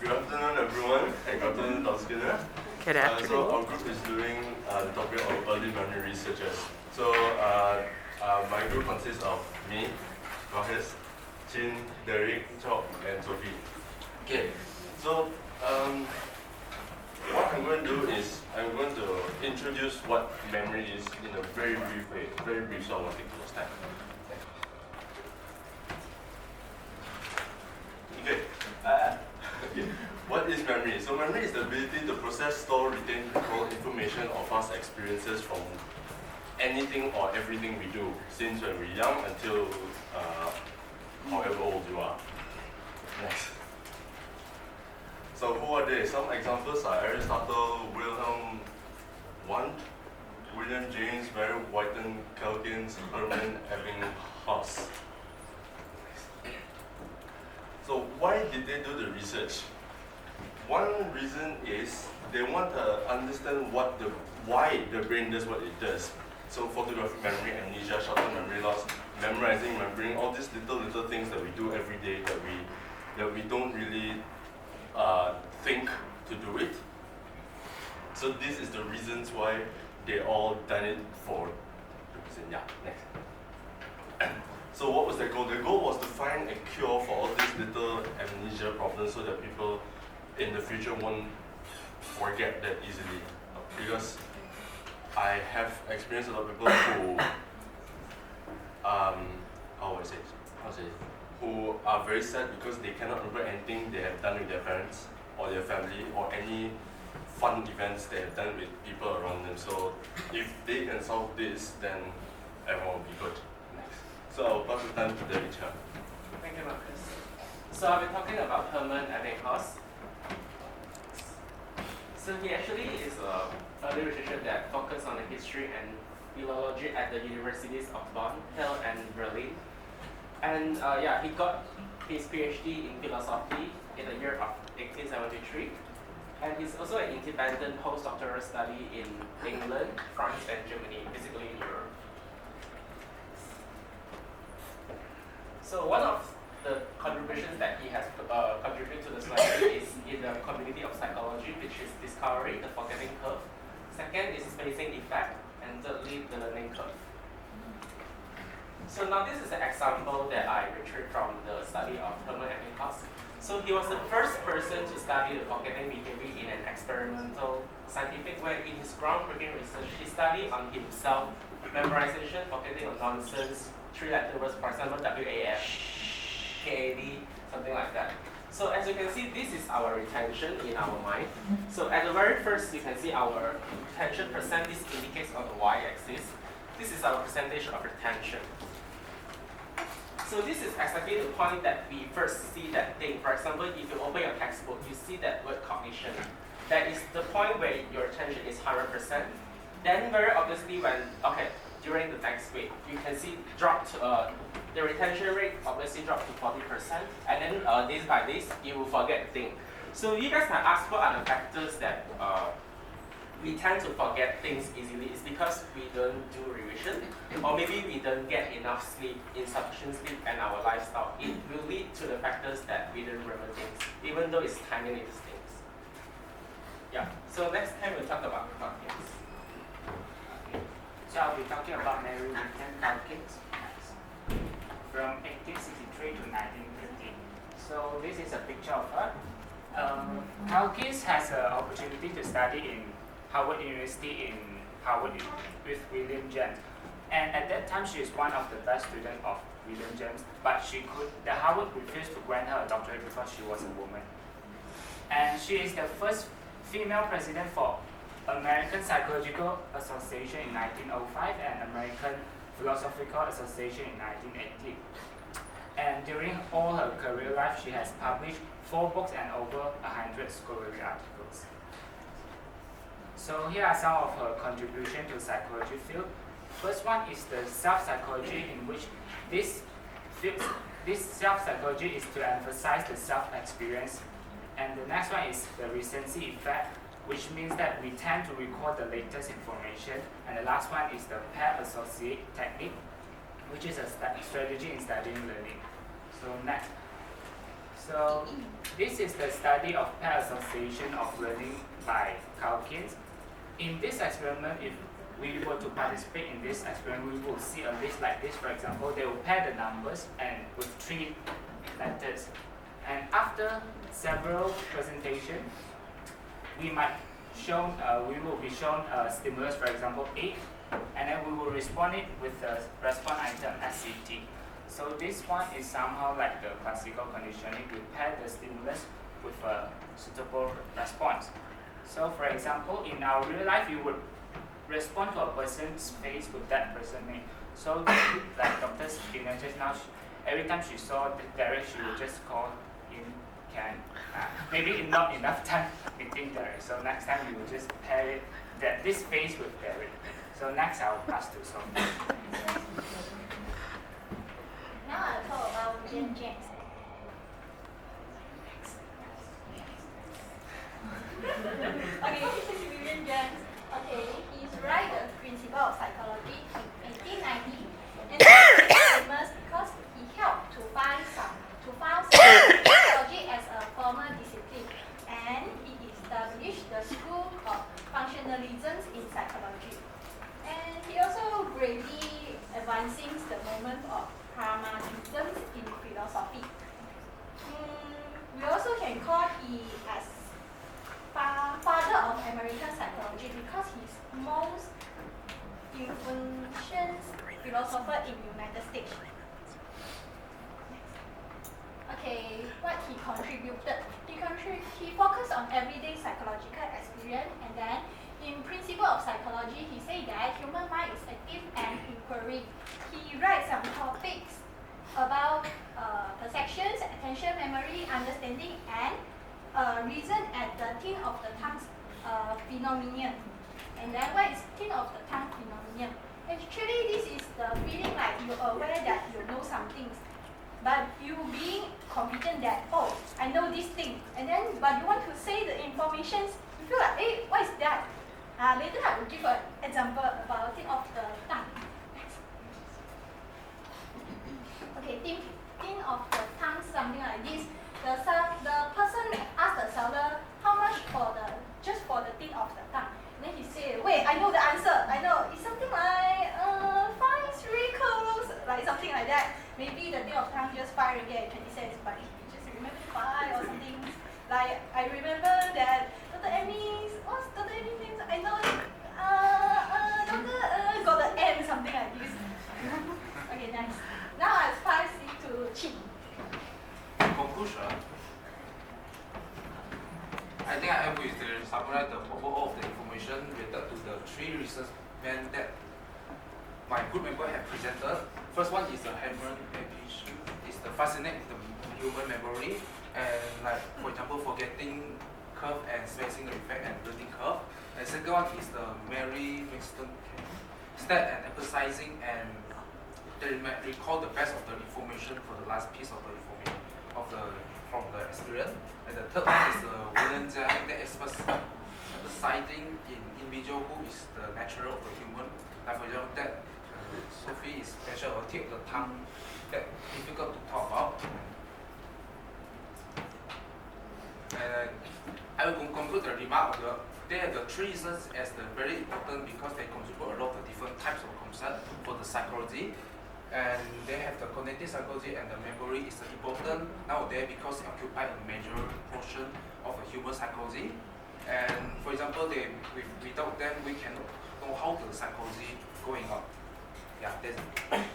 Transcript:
Good afternoon, everyone. Good afternoon, Dr. Skinner. Good afternoon. So our group is doing the topic of early memory researchers. So my group consists of me, Rahis, Chin, Derek, Chok, and Sophie. Okay, so what I'm going to do is I'm going to introduce what memory is in a very brief way, very brief, so I won't take too much time. Okay. What is memory? So memory is the ability to process, store, retain, recall information or past experiences from anything or everything we do, since when we're young until however old you are. Next. So who are they? Some examples are Aristotle, Wilhelm Wundt, William James, Mary Whiton, Calkins, Hermann Ebbinghaus. So why did they do the research? One reason is they want to understand why the brain does what it does. So photographic memory, amnesia, short-term memory loss, memorizing, remembering, all these little things that we do every day that we don't really think to do it. So this is the reasons why they all done it for the reason. Yeah, next. So what was their goal? Their goal was to find a cure for all these little amnesia problems so that people in the future won't forget that easily. Because I have experienced a lot of people who, who are very sad because they cannot remember anything they have done with their parents or their family or any fun events they have done with people around them. So if they can solve this, then everyone will be good. So I'll pass the time to David Chan. Thank you, Marcus. So I'll be talking about Hermann Ebbinghaus. So he actually is a early researcher that focused on the history and philology at the universities of Bonn, Halle, and Berlin. And he got his PhD in philosophy in the year of 1873. And he's also an independent postdoctoral study in England, France, and Germany, basically in Europe. So one of the contributions that he has contributed to the study is in the community of psychology, which is discovery, the forgetting curve. Second is spacing effect, and thirdly, the learning curve. So now this is an example that I retrieved from the study of Hermann Ebbinghaus. So he was the first person to study the forgetting behavior in an experimental scientific way. In his groundbreaking research, he studied on himself, memorization, forgetting of nonsense, three-letter words, for example, WAF, KAD, something like that. So as you can see, this is our retention in our mind. So at the very first, you can see our retention percent. This indicates on the y-axis. This is our percentage of retention. So this is exactly the point that we first see that thing. For example, if you open your textbook, you see that word cognition. That is the point where your retention is 100%. Then very obviously during the next week, you can see the retention rate obviously dropped to 40%, and then day by day, you will forget things. So you guys can ask what are the factors that we tend to forget things easily. It's because we don't do revision, or maybe we don't get enough sleep, insufficient sleep, and our lifestyle. It will lead to the factors that we don't remember things, even though it's tiny little things. Yeah, so next time we'll talk about Calkins. So I'll be talking about Mary Whiton Calkins from 1863 to 1950. So this is a picture of her. Calkins has an opportunity to study in Harvard University in Harvard with William James. And at that time, she is one of the best students of William James, but the Harvard refused to grant her a doctorate because she was a woman. And she is the first female president for American Psychological Association in 1905 and American Philosophical Association in 1980. And during all her career life, she has published 4 books and over 100 scholarly articles. So here are some of her contributions to psychology field. First one is the self-psychology, in which this self-psychology is to emphasize the self-experience. And the next one is the recency effect, which means that we tend to record the latest information. And the last one is the pair associate technique, which is a strategy in studying learning. So next. So this is the study of pair association of learning by Calkins. In this experiment, if we were to participate in this experiment, we will see a list like this. For example, they will pair the numbers and with 3 letters. And after several presentations, we will be shown a stimulus, for example, 8, and then we will respond it with the response item SCT. So this one is somehow like the classical conditioning. We pair the stimulus with a suitable response. So for example, in our real life, you would respond to a person's face with that person name. So like Dr. Skinner just now, every time she saw Derek, she would just call him Ken. Maybe not enough time meeting Derek. So next time we will just pair it, this face with Derek. So next I'll pass to Sophie. Now I'll talk about William James. Okay, this is William James. Okay, he's right the principle of psychology in 1890, and he's famous because he helped to found psychology as a formal discipline, and he established the school of functionalism in psychology. And he also greatly advancing the movement of pragmatism in philosophy. We also can call he as father of American psychology because he's most influential philosopher in United States. Okay, what he contributed? He focused on everyday psychological experience, and then in principle of psychology, he said that human mind is active and inquiry. He writes some topics about perceptions, attention, memory, understanding, and reason at the tip of the tongue phenomenon. And then what is tip of the tongue phenomenon? Actually, this is the feeling like you're aware that you know some things, but you being confident that, oh, I know this thing, and then but you want to say the information, you feel like, hey, what is that? Later I will give an example about tip of the tongue. Okay, tip of the tongue, something like this. The person asked the seller how much for just for the tip of the tongue. And then he said, wait, I know the answer. I know it's something like 5 close, like something like that. Maybe the tip of tongue just 5 ringgit and 20 cents, but he just remember 5 or something. Like I remember that Dr. Emmy's, what's Dr. Emmy's name? I know Dr. got the M, something like this. Okay, nice. Now I pass it to Chi. Conclusion. I think I am going to summarize the overall of the information related to the 3 research men that my group member have presented. First one is the Hammer issue. It's the fascinating the human memory, and like for example forgetting curve and spacing effect and learning curve. And second one is the Mary Winston stat and emphasizing and they recall the best of the information for the last piece of the information from the experience. And the third one is the William James that emphasizing in individual who is the natural of the human. Like for example that Sophie is special or tip the tongue that difficult to talk about. And I will conclude the remark of they have the 3 reasons as the very important because they contribute a lot of different types of concepts for the psychology. And they have the cognitive psychology and the memory is important nowadays because it occupies a major portion of the human psychology. And for example, without them, we cannot know how the psychology going on. Yeah, that's it.